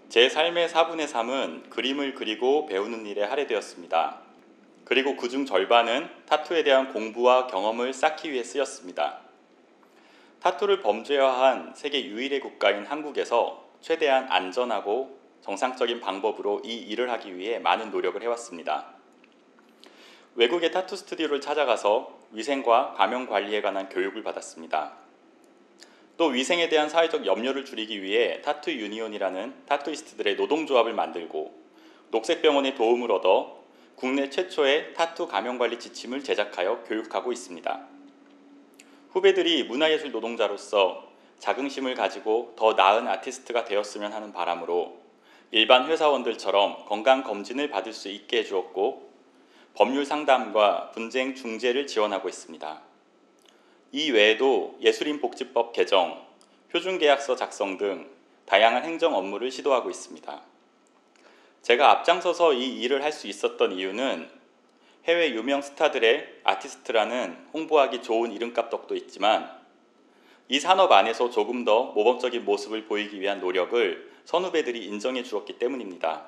제 삶의 4분의 3은 그림을 그리고 배우는 일에 할애되었습니다. 그리고 그중 절반은 타투에 대한 공부와 경험을 쌓기 위해 쓰였습니다. 타투를 범죄화한 세계 유일의 국가인 한국에서 최대한 안전하고 정상적인 방법으로 이 일을 하기 위해 많은 노력을 해왔습니다. 외국의 타투 스튜디오를 찾아가서 위생과 감염 관리에 관한 교육을 받았습니다. 또 위생에 대한 사회적 염려를 줄이기 위해 타투 유니온이라는 타투이스트들의 노동조합을 만들고 녹색병원의 도움을 얻어 국내 최초의 타투 감염관리 지침을 제작하여 교육하고 있습니다. 후배들이 문화예술 노동자로서 자긍심을 가지고 더 나은 아티스트가 되었으면 하는 바람으로 일반 회사원들처럼 건강검진을 받을 수 있게 해주었고 법률 상담과 분쟁 중재를 지원하고 있습니다. 이 외에도 예술인복지법 개정, 표준계약서 작성 등 다양한 행정 업무를 시도하고 있습니다. 제가 앞장서서 이 일을 할 수 있었던 이유는 해외 유명 스타들의 아티스트라는 홍보하기 좋은 이름값 덕도 있지만 이 산업 안에서 조금 더 모범적인 모습을 보이기 위한 노력을 선후배들이 인정해 주었기 때문입니다.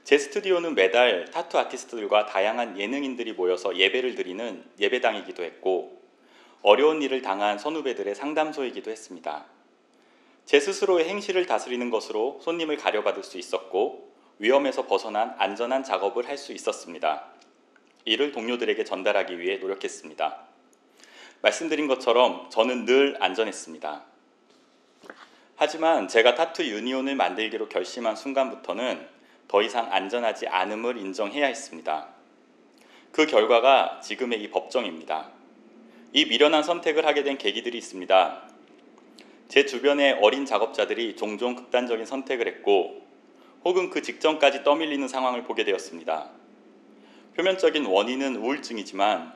제 스튜디오는 매달 타투 아티스트들과 다양한 예능인들이 모여서 예배를 드리는 예배당이기도 했고 어려운 일을 당한 선후배들의 상담소이기도 했습니다. 제 스스로의 행실을 다스리는 것으로 손님을 가려받을 수 있었고 위험에서 벗어난 안전한 작업을 할 수 있었습니다. 이를 동료들에게 전달하기 위해 노력했습니다. 말씀드린 것처럼 저는 늘 안전했습니다. 하지만 제가 타투 유니온을 만들기로 결심한 순간부터는 더 이상 안전하지 않음을 인정해야 했습니다. 그 결과가 지금의 이 법정입니다. 이 미련한 선택을 하게 된 계기들이 있습니다. 제 주변의 어린 작업자들이 종종 극단적인 선택을 했고 혹은 그 직전까지 떠밀리는 상황을 보게 되었습니다. 표면적인 원인은 우울증이지만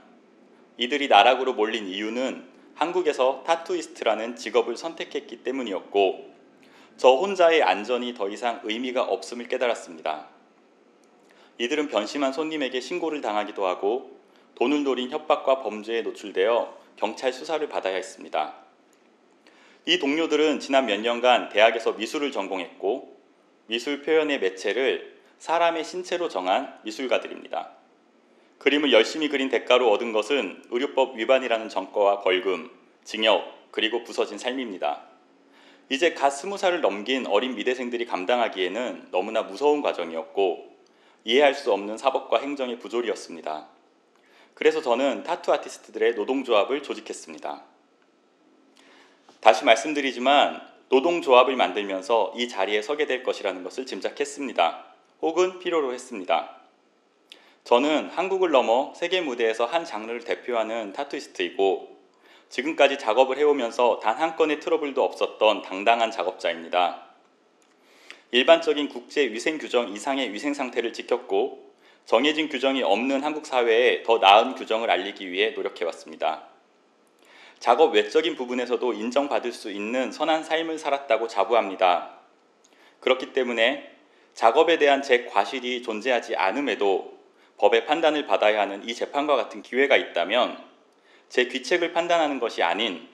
이들이 나락으로 몰린 이유는 한국에서 타투이스트라는 직업을 선택했기 때문이었고 저 혼자의 안전이 더 이상 의미가 없음을 깨달았습니다. 이들은 변심한 손님에게 신고를 당하기도 하고 돈을 노린 협박과 범죄에 노출되어 경찰 수사를 받아야 했습니다. 이 동료들은 지난 몇 년간 대학에서 미술을 전공했고 미술 표현의 매체를 사람의 신체로 정한 미술가들입니다. 그림을 열심히 그린 대가로 얻은 것은 의료법 위반이라는 전과와 벌금, 징역, 그리고 부서진 삶입니다. 이제 갓 20살을 넘긴 어린 미대생들이 감당하기에는 너무나 무서운 과정이었고 이해할 수 없는 사법과 행정의 부조리였습니다. 그래서 저는 타투 아티스트들의 노동조합을 조직했습니다. 다시 말씀드리지만 노동조합을 만들면서 이 자리에 서게 될 것이라는 것을 짐작했습니다. 혹은 필요로 했습니다. 저는 한국을 넘어 세계 무대에서 한 장르를 대표하는 타투이스트이고 지금까지 작업을 해오면서 단 한 건의 트러블도 없었던 당당한 작업자입니다. 일반적인 국제 위생 규정 이상의 위생 상태를 지켰고 정해진 규정이 없는 한국 사회에 더 나은 규정을 알리기 위해 노력해왔습니다. 작업 외적인 부분에서도 인정받을 수 있는 선한 삶을 살았다고 자부합니다. 그렇기 때문에 작업에 대한 제 과실이 존재하지 않음에도 법의 판단을 받아야 하는 이 재판과 같은 기회가 있다면 제 귀책을 판단하는 것이 아닌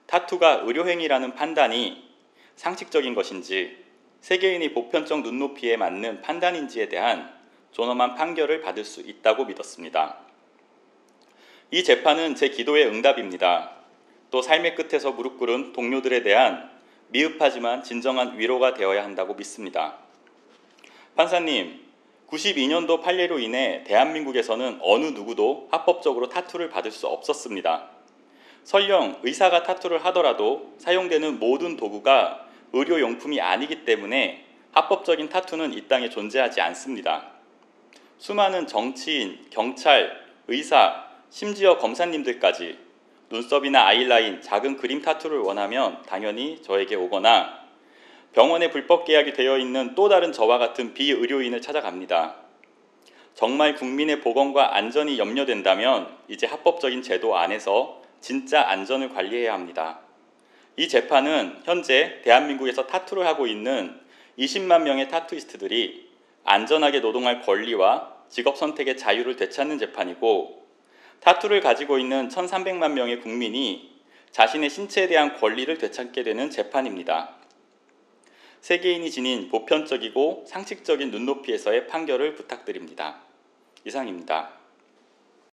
타투가 의료행위라는 판단이 상식적인 것인지 세계인의 보편적 눈높이에 맞는 판단인지에 대한 존엄한 판결을 받을 수 있다고 믿었습니다. 이 재판은 제 기도의 응답입니다. 또 삶의 끝에서 무릎 꿇은 동료들에 대한 미흡하지만 진정한 위로가 되어야 한다고 믿습니다. 판사님, 92년도 판례로 인해 대한민국에서는 어느 누구도 합법적으로 타투를 받을 수 없었습니다. 설령 의사가 타투를 하더라도 사용되는 모든 도구가 의료용품이 아니기 때문에 합법적인 타투는 이 땅에 존재하지 않습니다. 수많은 정치인, 경찰, 의사, 심지어 검사님들까지 눈썹이나 아이라인, 작은 그림 타투를 원하면 당연히 저에게 오거나 병원에 불법 계약이 되어 있는 또 다른 저와 같은 비의료인을 찾아갑니다. 정말 국민의 보건과 안전이 염려된다면 이제 합법적인 제도 안에서 진짜 안전을 관리해야 합니다. 이 재판은 현재 대한민국에서 타투를 하고 있는 20만 명의 타투이스트들이 안전하게 노동할 권리와 직업 선택의 자유를 되찾는 재판이고 타투를 가지고 있는 1,300만 명의 국민이 자신의 신체에 대한 권리를 되찾게 되는 재판입니다. 세계인이 지닌 보편적이고 상식적인 눈높이에서의 판결을 부탁드립니다. 이상입니다.